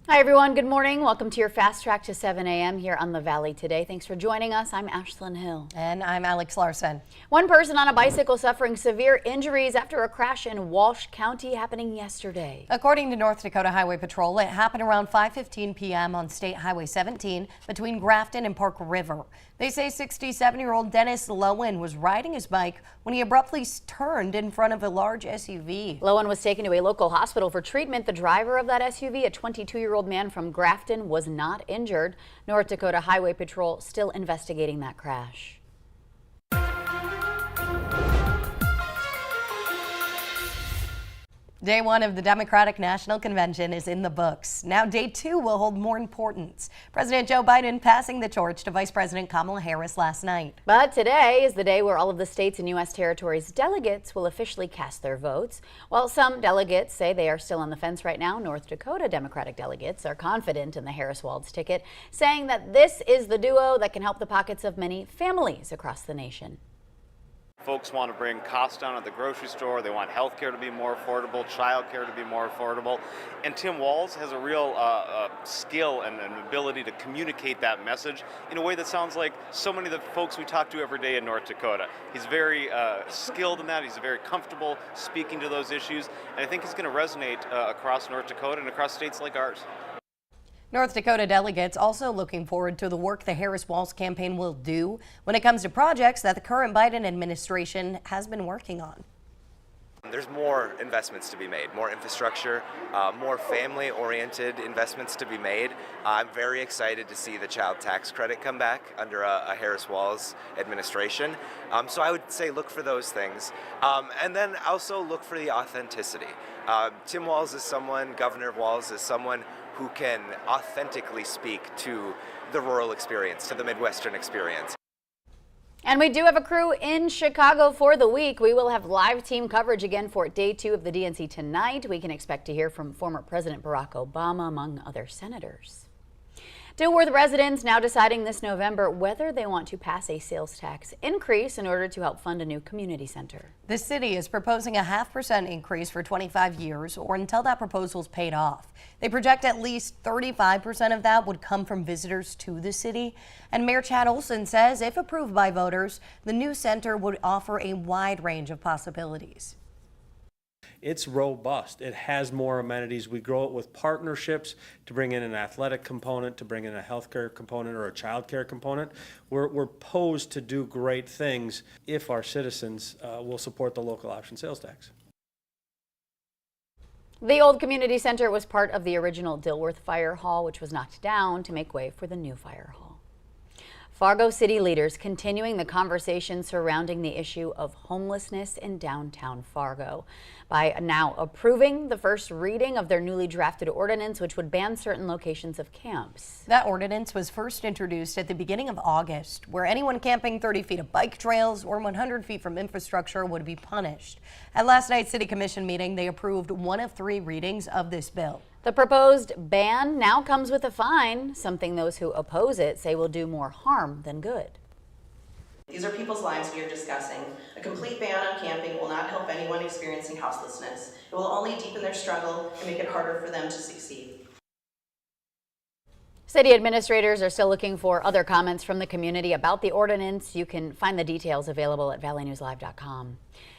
Hi everyone, good morning. Welcome to your Fast Track to 7 a.m. here on the Valley today. Thanks for joining us. I'm Ashlyn Hill. And I'm Alex Larson. One person on a bicycle suffering severe injuries after a crash in Walsh County happening yesterday. According to North Dakota Highway Patrol, it happened around 5:15 p.m. on State Highway 17 between Grafton and Park River. They say 67-year-old Dennis Lowen was riding his bike when he abruptly turned in front of a large SUV. Lowen was taken to a local hospital for treatment. The driver of that SUV, a 22-year-old man from Grafton, was not injured. North Dakota Highway Patrol still investigating that crash. Day one of the Democratic National Convention is in the books. Now day two will hold more importance. President Joe Biden passing the torch to Vice President Kamala Harris last night. But today is the day where all of the states and U.S. territories delegates will officially cast their votes. While some delegates say they are still on the fence right now, North Dakota Democratic delegates are confident in the Harris-Walz ticket, saying that this is the duo that can help the pockets of many families across the nation. Folks want to bring costs down at the grocery store. They want health care to be more affordable, child care to be more affordable. And Tim Walz has a real skill and an ability to communicate that message in a way that sounds like so many of the folks we talk to every day in North Dakota. He's very skilled in that. He's very comfortable speaking to those issues. And I think he's going to resonate across North Dakota and across states like ours. North Dakota delegates also looking forward to the work the Harris-Walz campaign will do when it comes to projects that the current Biden administration has been working on. There's more investments to be made, more infrastructure, more family-oriented investments to be made. I'm very excited to see the child tax credit come back under a Harris-Walz administration. So I would say look for those things. And then also look for the authenticity. Tim Walz is someone, Governor Walz is someone who can authentically speak to the rural experience, to the Midwestern experience. And we do have a crew in Chicago for the week. We will have live team coverage again for day two of the DNC tonight. We can expect to hear from former President Barack Obama, among other senators. Dilworth residents now deciding this November whether they want to pass a sales tax increase in order to help fund a new community center. The city is proposing a 0.5% increase for 25 years or until that proposal is paid off. They project at least 35% of that would come from visitors to the city. And Mayor Chad Olson says if approved by voters, the new center would offer a wide range of possibilities. It's robust. It has more amenities. We grow it with partnerships to bring in an athletic component, to bring in a healthcare component or a childcare component. We're posed to do great things if our citizens will support the local option sales tax. The old community center was part of the original Dilworth Fire Hall, which was knocked down to make way for the new fire hall. Fargo city leaders continuing the conversation surrounding the issue of homelessness in downtown Fargo by now approving the first reading of their newly drafted ordinance, which would ban certain locations of camps. That ordinance was first introduced at the beginning of August, where anyone camping 30 feet of bike trails or 100 feet from infrastructure would be punished. At last night's City Commission meeting, they approved one of 3 readings of this bill. The proposed ban now comes with a fine, something those who oppose it say will do more harm than good. These are people's lives we are discussing. A complete ban on camping will not help anyone experiencing houselessness. It will only deepen their struggle and make it harder for them to succeed. City administrators are still looking for other comments from the community about the ordinance. You can find the details available at valleynewslive.com.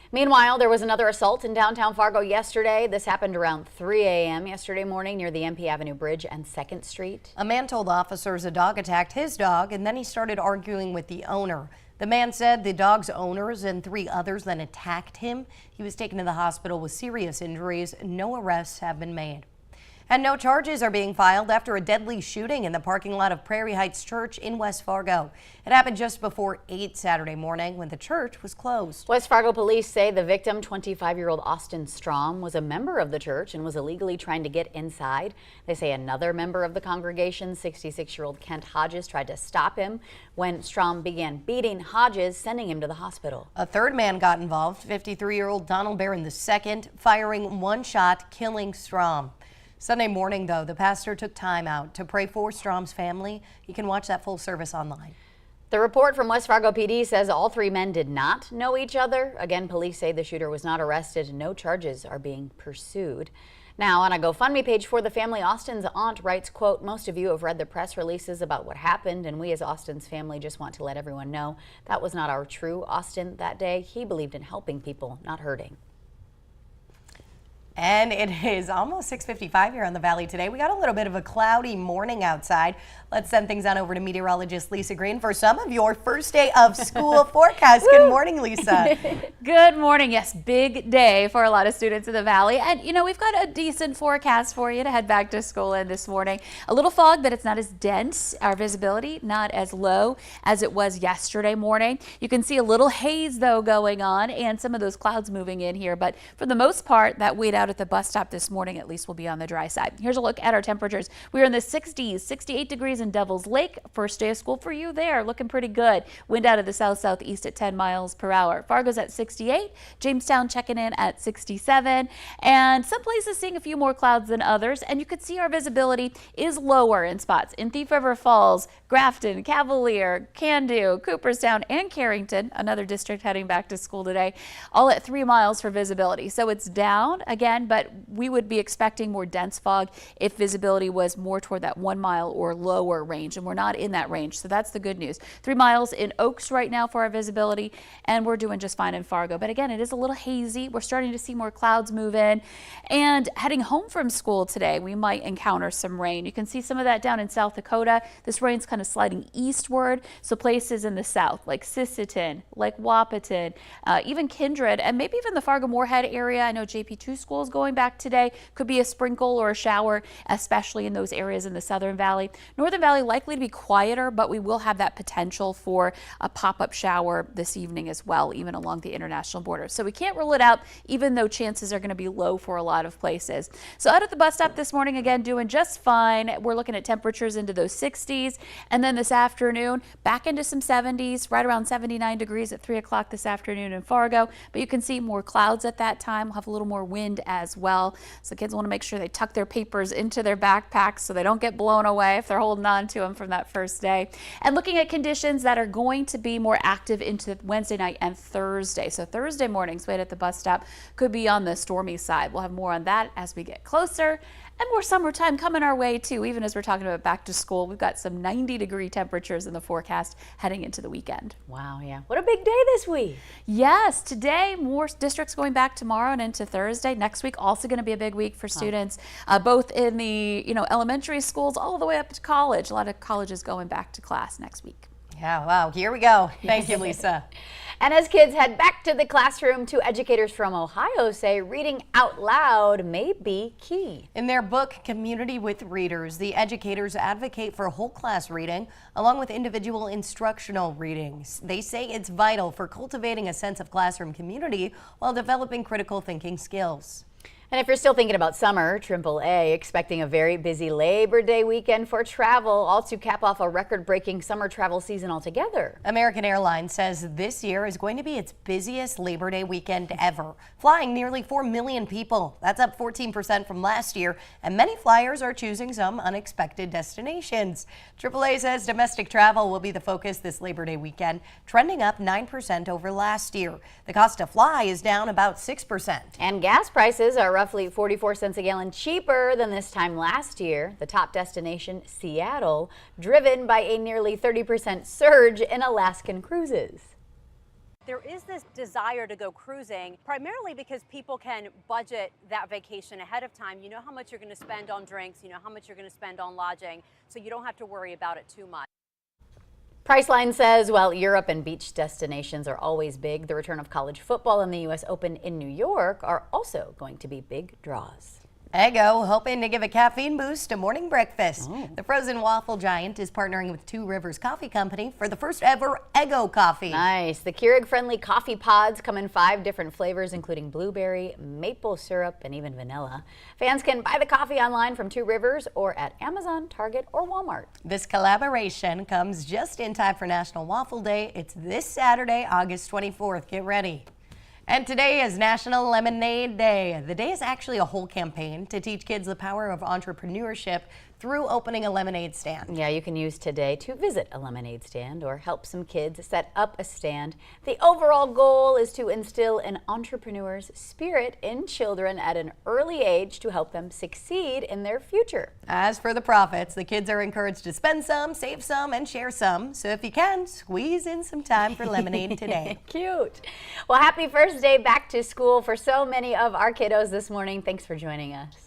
Meanwhile, there was another assault in downtown Fargo yesterday. This happened around 3 a.m. yesterday morning near the MP Avenue Bridge and 2nd Street. A man told officers a dog attacked his dog and then he started arguing with the owner. The man said the dog's owners and 3 others then attacked him. He was taken to the hospital with serious injuries. No arrests have been made. And no charges are being filed after a deadly shooting in the parking lot of Prairie Heights Church in West Fargo. It happened just before 8 Saturday morning when the church was closed. West Fargo police say the victim, 25-year-old Austin Strom, was a member of the church and was illegally trying to get inside. They say another member of the congregation, 66-year-old Kent Hodges, tried to stop him when Strom began beating Hodges, sending him to the hospital. A third man got involved, 53-year-old Donald Barron II, firing one shot, killing Strom. Sunday morning, though, the pastor took time out to pray for Strom's family. You can watch that full service online. The report from West Fargo PD says all 3 men did not know each other. Again, police say the shooter was not arrested and no charges are being pursued. Now, on a GoFundMe page for the family, Austin's aunt writes, quote, "Most of you have read the press releases about what happened, and we as Austin's family just want to let everyone know that was not our true Austin that day. He believed in helping people, not hurting." And it is almost 6:55 here on the Valley today. We got a little bit of a cloudy morning outside. Let's send things on over to meteorologist Lisa Green for some of your first day of school forecast. Good morning, Lisa. Good morning. Yes, big day for a lot of students in the Valley. And, you know, we've got a decent forecast for you to head back to school in this morning. A little fog, but it's not as dense. Our visibility not as low as it was yesterday morning. You can see a little haze, though, going on and some of those clouds moving in here. But for the most part, that wait out at the bus stop this morning at least will be on the dry side. Here's a look at our temperatures. We're in the 60s, 68 degrees in Devil's Lake. First day of school for you there, looking pretty good. Wind out of the south-southeast at 10 miles per hour. Fargo's at 68, Jamestown checking in at 67, and some places seeing a few more clouds than others. And you can see our visibility is lower in spots in Thief River Falls, Grafton, Cavalier, Cando, Cooperstown, and Carrington, another district heading back to school today, all at 3 miles for visibility. So it's down again, but we would be expecting more dense fog if visibility was more toward that 1 mile or lower range, and we're not in that range. So that's the good news. 3 miles in Oaks right now for our visibility, and we're doing just fine in Fargo. But again, it is a little hazy. We're starting to see more clouds move in, and heading home from school today, we might encounter some rain. You can see some of that down in South Dakota. This rain's kind of sliding eastward, so places in the south like Sisseton, like Wahpeton, even Kindred, and maybe even the Fargo-Moorhead area. I know JP2 schools going back today. Could be a sprinkle or a shower, especially in those areas in the Southern Valley. Northern Valley likely to be quieter, but we will have that potential for a pop-up shower this evening as well, even along the international border. So we can't rule it out, even though chances are going to be low for a lot of places. So out at the bus stop this morning, again, doing just fine. We're looking at temperatures into those 60s, and then this afternoon, back into some 70s, right around 79 degrees at 3 o'clock this afternoon in Fargo. But you can see more clouds at that time. We'll have a little more wind as well. So kids want to make sure they tuck their papers into their backpacks so they don't get blown away if they're holding on to them from that first day. And looking at conditions that are going to be more active into Wednesday night and Thursday. So Thursday mornings, wait at the bus stop, could be on the stormy side. We'll have more on that as we get closer. And more summertime coming our way too, even as we're talking about back to school. We've got some 90-degree temperatures in the forecast heading into the weekend. Wow, yeah. What a big day this week. Yes, today more districts going back tomorrow and into Thursday. Next week also going to be a big week for students, both in the elementary schools all the way up to college. A lot of colleges going back to class next week. Yeah, wow, here we go. Thank you, Lisa. And as kids head back to the classroom, 2 educators from Ohio say reading out loud may be key. In their book, Community with Readers, the educators advocate for whole class reading along with individual instructional readings. They say it's vital for cultivating a sense of classroom community while developing critical thinking skills. And if you're still thinking about summer, AAA expecting a very busy Labor Day weekend for travel, all to cap off a record-breaking summer travel season altogether. American Airlines says this year is going to be its busiest Labor Day weekend ever, flying nearly 4 million people. That's up 14% from last year, and many flyers are choosing some unexpected destinations. AAA says domestic travel will be the focus this Labor Day weekend, trending up 9% over last year. The cost to fly is down about 6%. And gas prices are roughly 44 cents a gallon cheaper than this time last year. The top destination, Seattle, driven by a nearly 30% surge in Alaskan cruises. There is this desire to go cruising primarily because people can budget that vacation ahead of time. You know how much you're going to spend on drinks, you know how much you're going to spend on lodging, so you don't have to worry about it too much. Priceline says while Europe and beach destinations are always big, the return of college football and the U.S. Open in New York are also going to be big draws. Eggo hoping to give a caffeine boost to morning breakfast. The frozen waffle giant is partnering with Two Rivers Coffee Company for the first ever Eggo coffee. Nice. The Keurig-friendly coffee pods come in 5 different flavors, including blueberry, maple syrup, and even vanilla. Fans can buy the coffee online from Two Rivers or at Amazon, Target, or Walmart. This collaboration comes just in time for National Waffle Day. It's this Saturday, August 24th. Get ready. And today is National Lemonade Day. The day is actually a whole campaign to teach kids the power of entrepreneurship through opening a lemonade stand. Yeah, you can use today to visit a lemonade stand or help some kids set up a stand. The overall goal is to instill an entrepreneur's spirit in children at an early age to help them succeed in their future. As for the profits, the kids are encouraged to spend some, save some, and share some. So if you can, squeeze in some time for lemonade today. Cute. Well, happy first day back to school for so many of our kiddos this morning. Thanks for joining us.